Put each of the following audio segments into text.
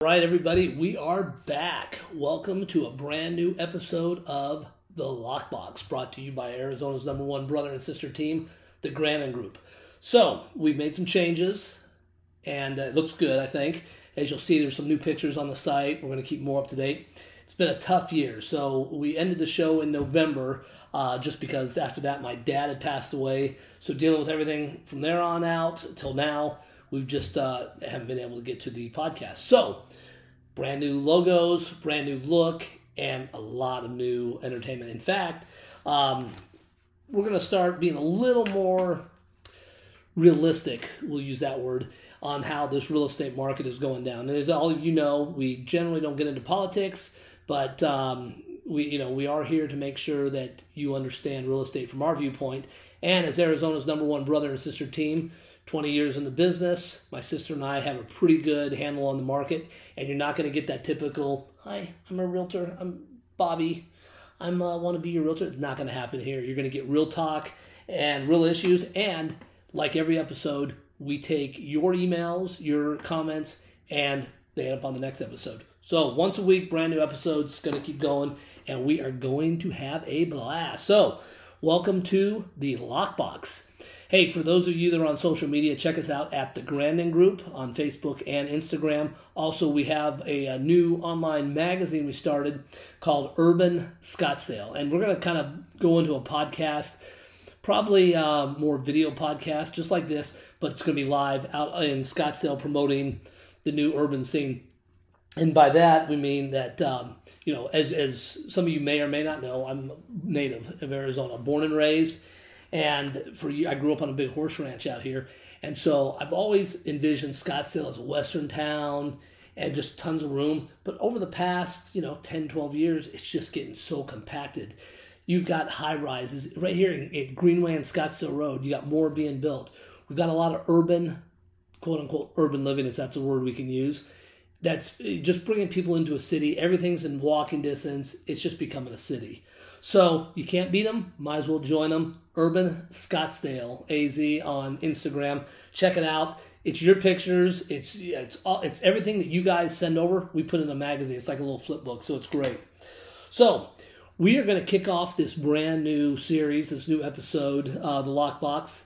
All right, everybody, we are back. Welcome to a brand new episode of The LOCKBOX, brought to you by Arizona's #1 brother and sister team, the Grannon Group. So, we've made some changes, and it looks good, I think. As you'll see, there's some new pictures on the site. We're going to keep more up to date. It's been a tough year, so we ended the show in November, just because after that my dad had passed away. So dealing with everything from there on out till now, we've just haven't been able to get to the podcast. So, brand new logos, brand new look, and a lot of new entertainment. In fact, we're going to start being a little more realistic, we'll use that word, on how this real estate market is going down. And as all of you know, we generally don't get into politics, but we are here to make sure that you understand real estate from our viewpoint. And as Arizona's #1 brother and sister team, 20 years in the business, my sister and I have a pretty good handle on the market, and you're not going to get that typical, "Hi, I'm a realtor, I'm Bobby, I want to be your realtor." It's not going to happen here. You're going to get real talk and real issues, and like every episode, we take your emails, your comments, and they end up on the next episode. So once a week, brand new episodes, going to keep going, and we are going to have a blast. So welcome to the LOCKBOX. Hey, for those of you that are on social media, check us out at the Grannon Group on Facebook and Instagram. Also, we have a new online magazine we started called Urban Scottsdale. And we're going to kind of go into a podcast, probably more video podcast, just like this, but it's going to be live out in Scottsdale promoting the new urban scene. And by that, we mean that, as some of you may or may not know, I'm a native of Arizona, born and raised. And I grew up on a big horse ranch out here. And so I've always envisioned Scottsdale as a western town and just tons of room. But over the past, 10, 12 years, it's just getting so compacted. You've got high rises right here in Greenway and Scottsdale Road. You got more being built. We've got a lot of urban, quote unquote, urban living, if that's a word we can use. That's just bringing people into a city. Everything's in walking distance. It's just becoming a city. So you can't beat them. Might as well join them. Urban Scottsdale AZ on Instagram. Check it out. It's your pictures. It's everything that you guys send over. We put in a magazine. It's like a little flip book, so it's great. So we are going to kick off this brand new series, this new episode, the LOCKBOX,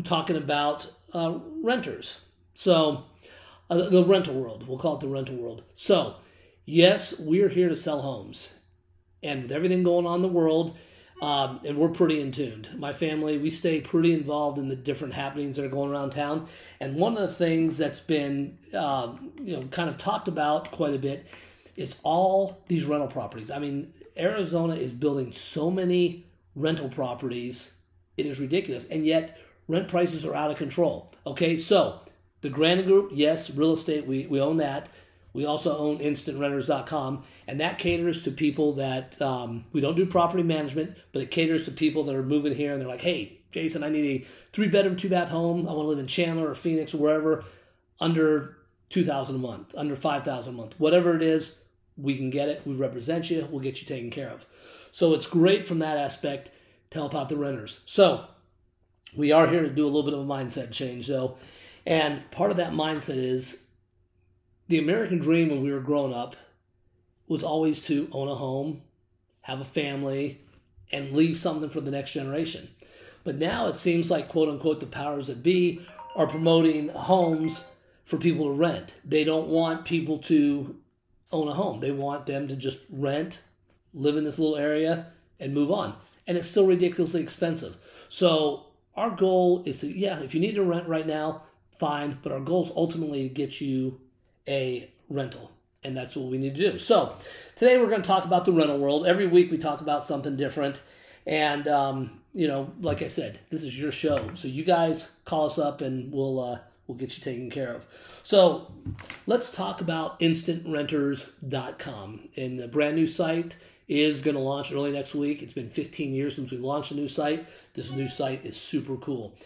talking about renters. So the rental world. We'll call it the rental world. So yes, we're here to sell homes. And with everything going on in the world, and we're pretty in tune. My family, we stay pretty involved in the different happenings that are going around town. And one of the things that's been, kind of talked about quite a bit is all these rental properties. I mean, Arizona is building so many rental properties, it is ridiculous. And yet, rent prices are out of control. Okay, so the Grannon Group, yes, real estate, we own that. We also own InstantRenters.com, and that caters to people that, we don't do property management, but it caters to people that are moving here, and they're like, "Hey, Jason, I need a 3-bedroom, 2-bath home. I want to live in Chandler or Phoenix or wherever, under $2,000 a month, under $5,000 a month. Whatever it is, we can get it. We represent you. We'll get you taken care of." So it's great from that aspect to help out the renters. So we are here to do a little bit of a mindset change, though, and part of that mindset is the American dream when we were growing up was always to own a home, have a family, and leave something for the next generation. But now it seems like, quote unquote, the powers that be are promoting homes for people to rent. They don't want people to own a home. They want them to just rent, live in this little area, and move on. And it's still ridiculously expensive. So our goal is to, if you need to rent right now, fine. But our goal is ultimately to get you a rental, and that's what we need to do. So today we're going to talk about the rental world. Every week we talk about something different, and like I said, this is your show, so you guys call us up and we'll get you taken care of. So let's talk about InstantRenters.com, and the brand new site is going to launch early next week. It's been 15 years since we launched a new site. This new site is super cool,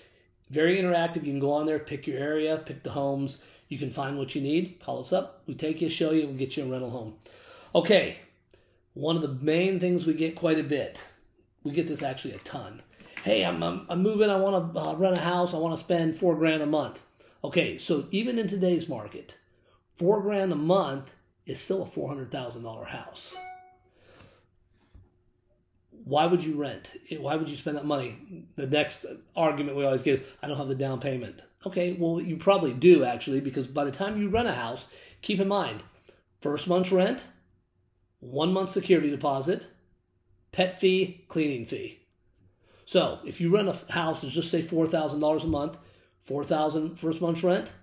very interactive. You can go on there, pick your area, pick the homes. You can find what you need. Call us up. We take you, show you, we'll get you a rental home. Okay, one of the main things we get quite a bit, we get this actually a ton. Hey, I'm moving. I want to rent a house. I want to spend $4,000 a month. Okay, so even in today's market, $4,000 a month is still a $400,000 house. Why would you rent? Why would you spend that money? The next argument we always give is, I don't have the down payment. Okay, well, you probably do, actually, because by the time you rent a house, keep in mind, first month's rent, 1 month security deposit, pet fee, cleaning fee. So if you rent a house, let's just say $4,000 a month, $4,000 first month's rent,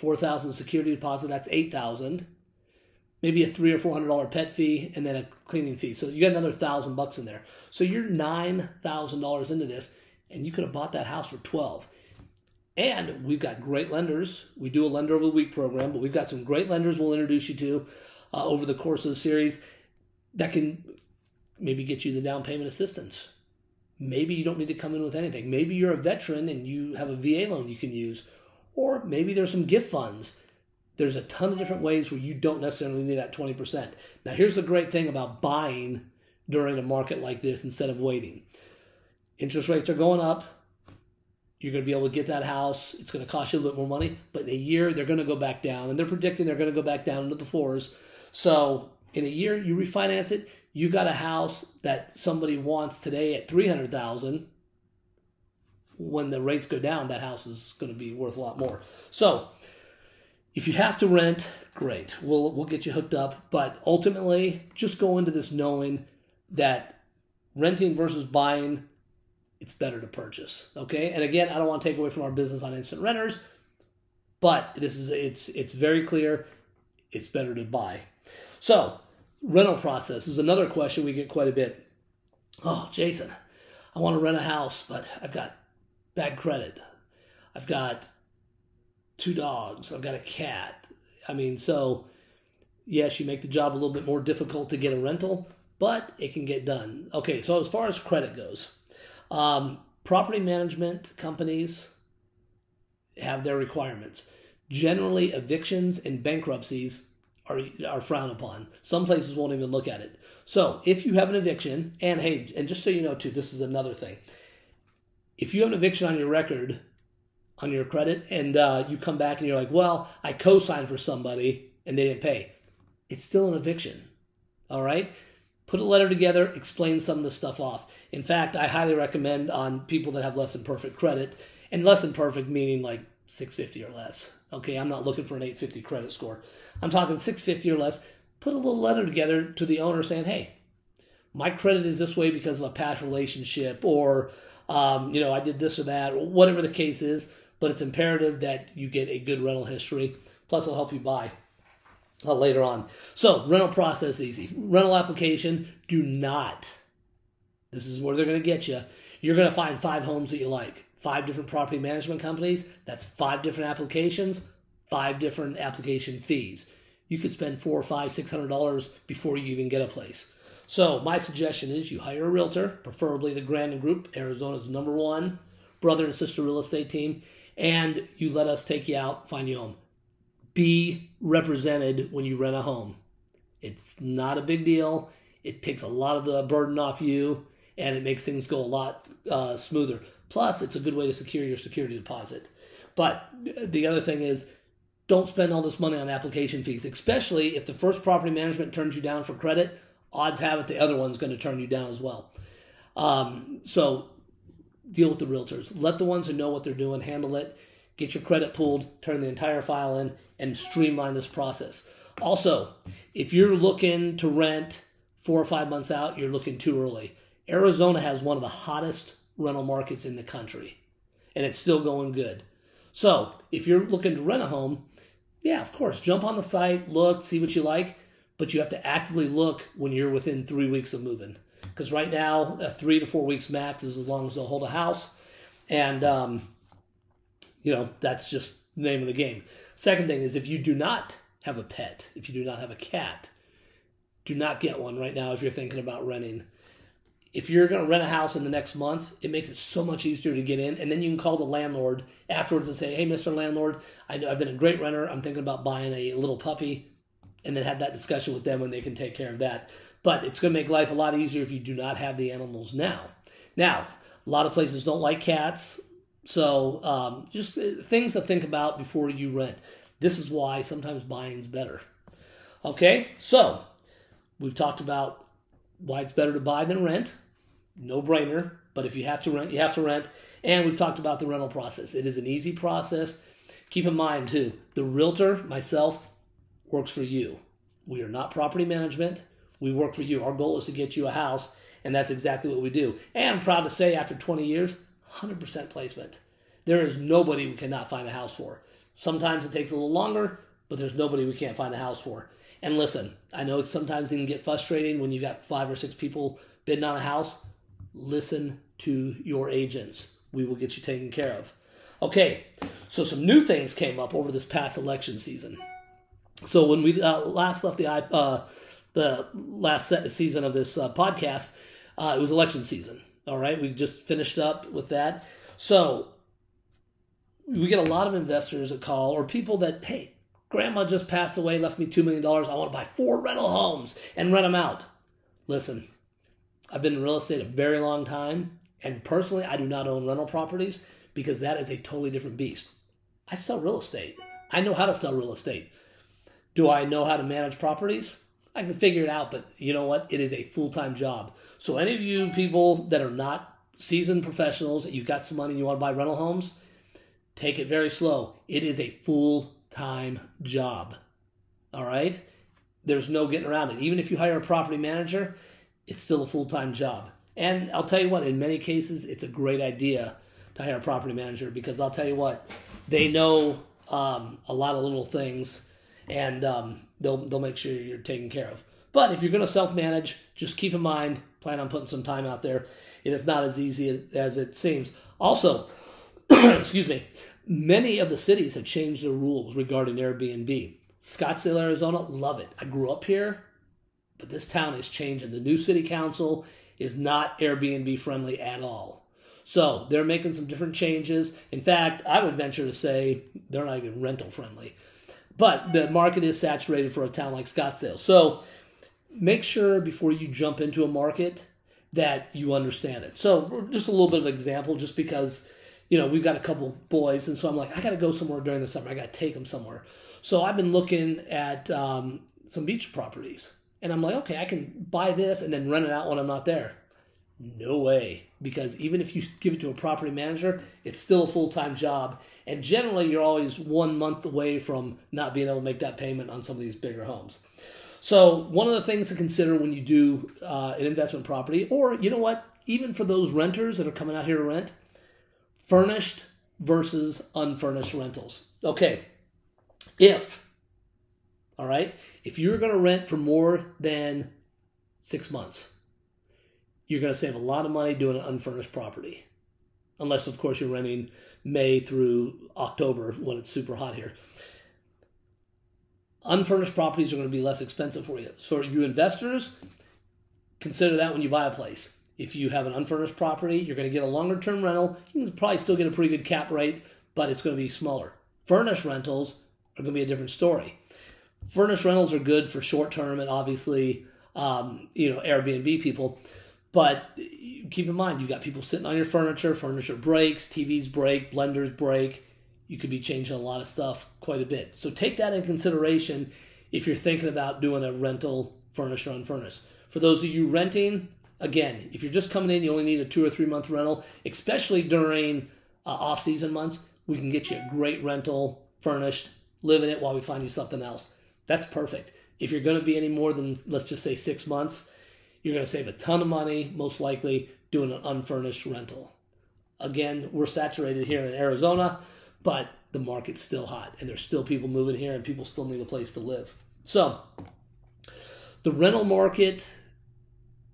$4,000 security deposit, that's $8,000. Maybe a $300 or $400 pet fee, and then a cleaning fee. So you got another $1,000 in there. So you're $9,000 into this, and you could have bought that house for $12,000. And we've got great lenders. We do a lender over the week program, but we've got some great lenders we'll introduce you to over the course of the series that can maybe get you the down payment assistance. Maybe you don't need to come in with anything. Maybe you're a veteran and you have a VA loan you can use, or maybe there's some gift funds. There's a ton of different ways where you don't necessarily need that 20%. Now, here's the great thing about buying during a market like this instead of waiting. Interest rates are going up. You're going to be able to get that house. It's going to cost you a little bit more money, but in a year, they're going to go back down, and they're predicting they're going to go back down into the fours. So in a year, you refinance it, you got a house that somebody wants today at $300,000. When the rates go down, that house is going to be worth a lot more. So if you have to rent, great. We'll get you hooked up. But ultimately, just go into this knowing that renting versus buying, it's better to purchase. Okay? And again, I don't want to take away from our business on instant renters, but it's very clear it's better to buy. So, rental process is another question we get quite a bit. Oh, Jason, I want to rent a house, but I've got bad credit. I've got 2 dogs. I've got a cat. I mean, so yes, you make the job a little bit more difficult to get a rental, but it can get done. Okay, so as far as credit goes, property management companies have their requirements. Generally, evictions and bankruptcies are frowned upon. Some places won't even look at it. So if you have an eviction, and hey, and just so you know too, this is another thing. If you have an eviction on your record, on your credit, and you come back and you're like, well, I co-signed for somebody and they didn't pay, it's still an eviction. All right? Put a letter together, explain some of the stuff off. In fact, I highly recommend on people that have less than perfect credit, and less than perfect meaning like 650 or less. Okay, I'm not looking for an 850 credit score. I'm talking 650 or less. Put a little letter together to the owner saying, hey, my credit is this way because of a past relationship, or I did this or that, or whatever the case is, but it's imperative that you get a good rental history. Plus, it'll help you buy later on. So, rental process easy. Rental application, do not. This is where they're going to get you. You're going to find 5 homes that you like. 5 different property management companies. That's 5 different applications, 5 different application fees. You could spend $400, $500, $600 before you even get a place. So my suggestion is you hire a realtor, preferably the Grandin Group, Arizona's #1 brother and sister real estate team, and you let us take you out, find you a home. Be represented when you rent a home. It's not a big deal. It takes a lot of the burden off you, and it makes things go a lot smoother. Plus, it's a good way to secure your security deposit. But the other thing is, don't spend all this money on application fees, especially if the first property management turns you down for credit. Odds have it the other one's going to turn you down as well. So deal with the realtors. Let the ones who know what they're doing handle it. Get your credit pulled, turn the entire file in, and streamline this process. Also, if you're looking to rent 4 or 5 months out, you're looking too early. Arizona has one of the hottest rental markets in the country, and it's still going good. So if you're looking to rent a home, yeah, of course, jump on the site, look, see what you like, but you have to actively look when you're within 3 weeks of moving. Because right now, 3 to 4 weeks max is as long as they'll hold a house, and that's just the name of the game. Second thing is, if you do not have a pet, if you do not have a cat, do not get one right now if you're thinking about renting. If you're going to rent a house in the next month, it makes it so much easier to get in. And then you can call the landlord afterwards and say, hey, Mr. Landlord, I've been a great renter. I'm thinking about buying a little puppy. And then have that discussion with them when they can take care of that. But it's going to make life a lot easier if you do not have the animals now. Now, a lot of places don't like cats. So just things to think about before you rent. This is why sometimes buying's better. Okay, so we've talked about why it's better to buy than rent. No brainer, but if you have to rent, you have to rent. And we've talked about the rental process. It is an easy process. Keep in mind, too, the realtor, myself, works for you. We are not property management. We work for you. Our goal is to get you a house, and that's exactly what we do. And I'm proud to say, after 20 years, 100% placement. There is nobody we cannot find a house for. Sometimes it takes a little longer, but there's nobody we can't find a house for. And listen, I know sometimes it can get frustrating when you've got 5 or 6 people bidding on a house. Listen to your agents. We will get you taken care of. Okay, so some new things came up over this past election season. So when we last left the last season of this podcast, it was election season. All right, we just finished up with that. So we get a lot of investors that call, or people that, hey, grandma just passed away, left me $2 million. I want to buy 4 rental homes and rent them out. Listen, I've been in real estate a very long time, and personally, I do not own rental properties because that is a totally different beast. I sell real estate. I know how to sell real estate. Do I know how to manage properties? I can figure it out, but you know what? It is a full-time job. So any of you people that are not seasoned professionals, that you've got some money and you want to buy rental homes, take it very slow. It is a full-time job. All right? There's no getting around it. Even if you hire a property manager, it's still a full-time job. And I'll tell you what, in many cases, it's a great idea to hire a property manager because I'll tell you what, they know a lot of little things, and they'll make sure you're taken care of. But if you're going to self-manage, just keep in mind, plan on putting some time out there. It is not as easy as it seems. Also, excuse me, many of the cities have changed their rules regarding Airbnb. Scottsdale, Arizona, love it. I grew up here, but this town is changing. The new city council is not Airbnb friendly at all. So they're making some different changes. In fact, I would venture to say they're not even rental friendly. But the market is saturated for a town like Scottsdale. So make sure before you jump into a market that you understand it. So just a little bit of an example, just because, you know, we've got a couple boys, and so I'm like, I got to go somewhere during the summer. I got to take them somewhere. So I've been looking at some beach properties. And I'm like, okay, I can buy this and then rent it out when I'm not there. No way. Because even if you give it to a property manager, it's still a full-time job. And generally, you're always 1 month away from not being able to make that payment on some of these bigger homes. So one of the things to consider when you do an investment property, or you know what, even for those renters that are coming out here to rent, furnished versus unfurnished rentals. Okay, all right, if you're going to rent for more than 6 months, you're going to save a lot of money doing an unfurnished property. Unless, of course, you're renting May through October when it's super hot here. Unfurnished properties are going to be less expensive for you. So you investors, consider that when you buy a place. If you have an unfurnished property, you're going to get a longer-term rental. You can probably still get a pretty good cap rate, but it's going to be smaller. Furnished rentals are going to be a different story. Furnished rentals are good for short-term and obviously, Airbnb people. But keep in mind, you've got people sitting on your furniture. Furniture breaks, TVs break, blenders break. You could be changing a lot of stuff quite a bit. So take that in consideration if you're thinking about doing a rental, furnished or unfurnished. For those of you renting, again, if you're just coming in, you only need a 2 or 3 month rental, especially during off-season months. We can get you a great rental, furnished, live in it while we find you something else. That's perfect. If you're going to be any more than, let's just say 6 months, you're going to save a ton of money, most likely, doing an unfurnished rental. Again, we're saturated here in Arizona, but the market's still hot, and there's still people moving here, and people still need a place to live. So the rental market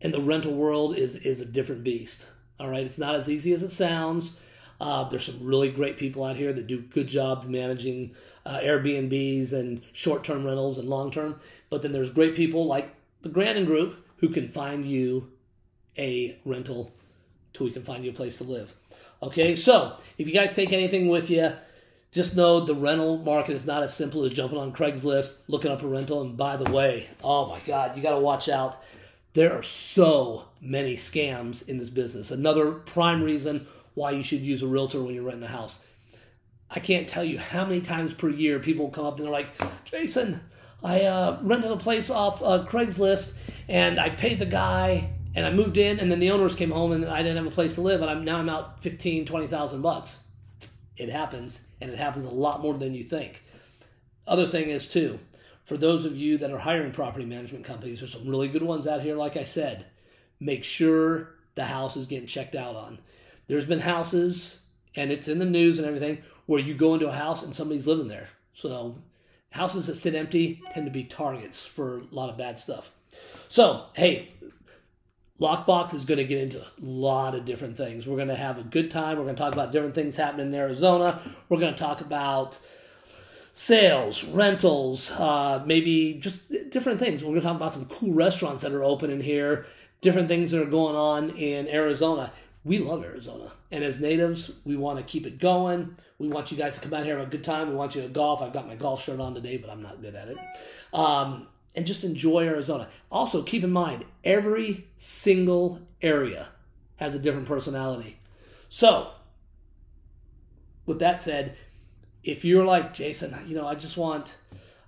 and the rental world is a different beast. All right, it's not as easy as it sounds. There's some really great people out here that do a good job managing Airbnbs and short-term rentals and long-term. But then there's great people like the Grandin Group who can find you a rental till we can find you a place to live. Okay, so if you guys take anything with you, just know the rental market is not as simple as jumping on Craigslist, looking up a rental. And by the way, oh my God, you got to watch out. There are so many scams in this business. Another prime reason why you should use a realtor when you're renting a house. I can't tell you how many times per year people come up and they're like, Jason, I rented a place off Craigslist and I paid the guy and I moved in and then the owners came home and I didn't have a place to live and now I'm out $15,000-$20,000. It happens, and it happens a lot more than you think. Other thing is too, for those of you that are hiring property management companies, there's some really good ones out here. Like I said, make sure the house is getting checked out on. There's been houses, and it's in the news and everything, where you go into a house and somebody's living there. So houses that sit empty tend to be targets for a lot of bad stuff. So, hey, LOCKBOX is going to get into a lot of different things. We're going to have a good time. We're going to talk about different things happening in Arizona. We're going to talk about sales, rentals, maybe just different things. We're going to talk about some cool restaurants that are open in here, different things that are going on in Arizona. We love Arizona. And as natives, we want to keep it going. We want you guys to come out here and have a good time. We want you to golf. I've got my golf shirt on today, but I'm not good at it. And just enjoy Arizona. Also, keep in mind, every single area has a different personality. So, with that said, if you're like, Jason, I just want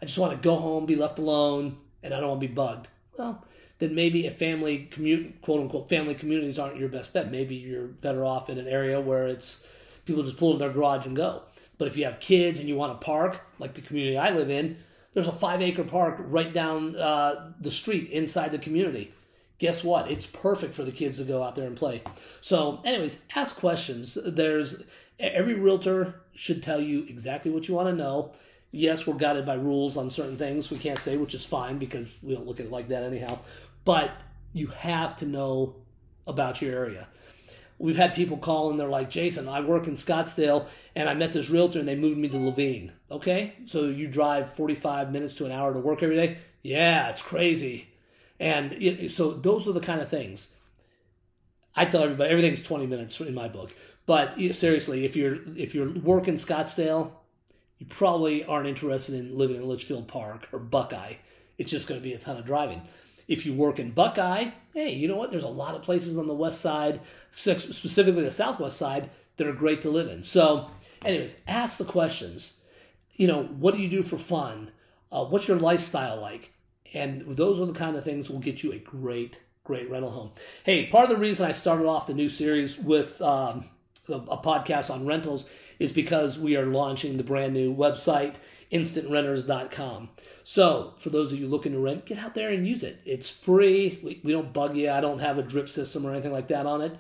to go home, be left alone, and I don't want to be bugged. Well, then maybe a quote unquote family communities aren't your best bet. Maybe you're better off in an area where it's people just pull in their garage and go. But if you have kids and you want to park, like the community I live in, there's a 5-acre park right down the street inside the community. Guess what? It's perfect for the kids to go out there and play. So anyways, ask questions. Every realtor should tell you exactly what you want to know. Yes, we're guided by rules on certain things we can't say, which is fine because we don't look at it like that anyhow. But you have to know about your area. We've had people call and they're like, Jason, I work in Scottsdale and I met this realtor and they moved me to Levine. Okay, so you drive 45 minutes to an hour to work every day? Yeah, it's crazy. And so those are the kind of things. I tell everybody, everything's 20 minutes in my book. But seriously, if you're working Scottsdale, you probably aren't interested in living in Litchfield Park or Buckeye. It's just going to be a ton of driving. If you work in Buckeye, hey, you know what? There's a lot of places on the west side, specifically the southwest side, that are great to live in. So anyways, ask the questions. What do you do for fun? What's your lifestyle like? And those are the kind of things that will get you a great rental home. Hey, part of the reason I started off the new series with a podcast on rentals is because we are launching the brand new website, instantrenters.com. So for those of you looking to rent, get out there and use it. It's free. We don't bug you. I don't have a drip system or anything like that on it.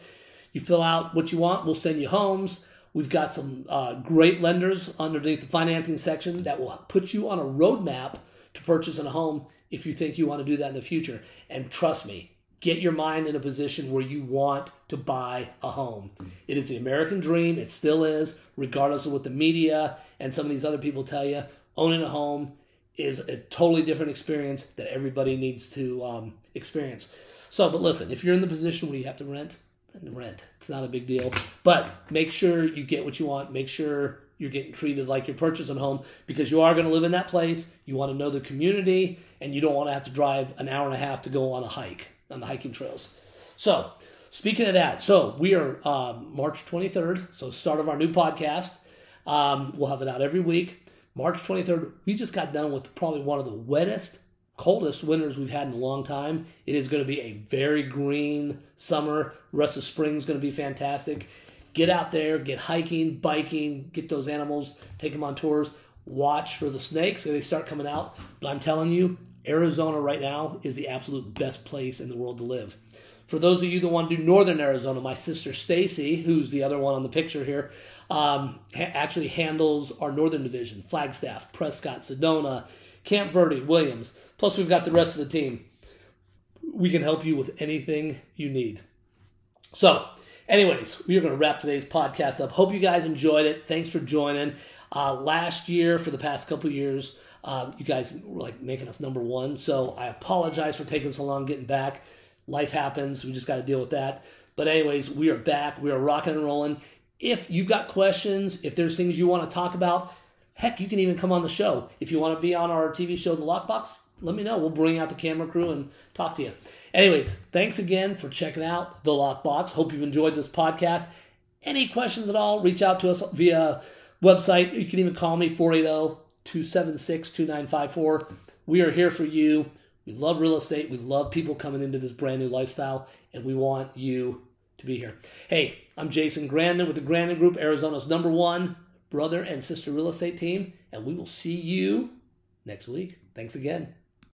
You fill out what you want. We'll send you homes. We've got some great lenders underneath the financing section that will put you on a roadmap to purchasing a home if you think you want to do that in the future. And trust me, get your mind in a position where you want to buy a home. It is the American dream. It still is, regardless of what the media and some of these other people tell you. Owning a home is a totally different experience that everybody needs to experience. So, but listen, if you're in the position where you have to rent, then rent. It's not a big deal. But make sure you get what you want. Make sure you're getting treated like you're purchasing a home because you are going to live in that place. You want to know the community, and you don't want to have to drive an hour and a half to go on a hike, on the hiking trails. So, speaking of that, so we are March 23rd, so start of our new podcast. We'll have it out every week. March 23rd, we just got done with probably one of the wettest, coldest winters we've had in a long time. It is going to be a very green summer. The rest of spring is going to be fantastic. Get out there, get hiking, biking, get those animals, take them on tours. Watch for the snakes if they start coming out. But I'm telling you, Arizona right now is the absolute best place in the world to live. For those of you that want to do northern Arizona, my sister Stacey, who's the other one on the picture here, actually handles our northern division, Flagstaff, Prescott, Sedona, Camp Verde, Williams. Plus we've got the rest of the team. We can help you with anything you need. So anyways, we are going to wrap today's podcast up. Hope you guys enjoyed it. Thanks for joining. Last year, for the past couple of years, you guys were like making us number one. So I apologize for taking so long getting back. Life happens. We just got to deal with that. But anyways, we are back. We are rocking and rolling. If you've got questions, if there's things you want to talk about, heck, you can even come on the show. If you want to be on our TV show, The LOCKBOX, let me know. We'll bring out the camera crew and talk to you. Anyways, thanks again for checking out The LOCKBOX. Hope you've enjoyed this podcast. Any questions at all, reach out to us via Website, you can even call me, 480-276-2954. We are here for you. We love real estate. We love people coming into this brand new lifestyle, and we want you to be here. Hey, I'm Jason Grandin with the Grandin Group, Arizona's #1 brother and sister real estate team, and we will see you next week. Thanks again.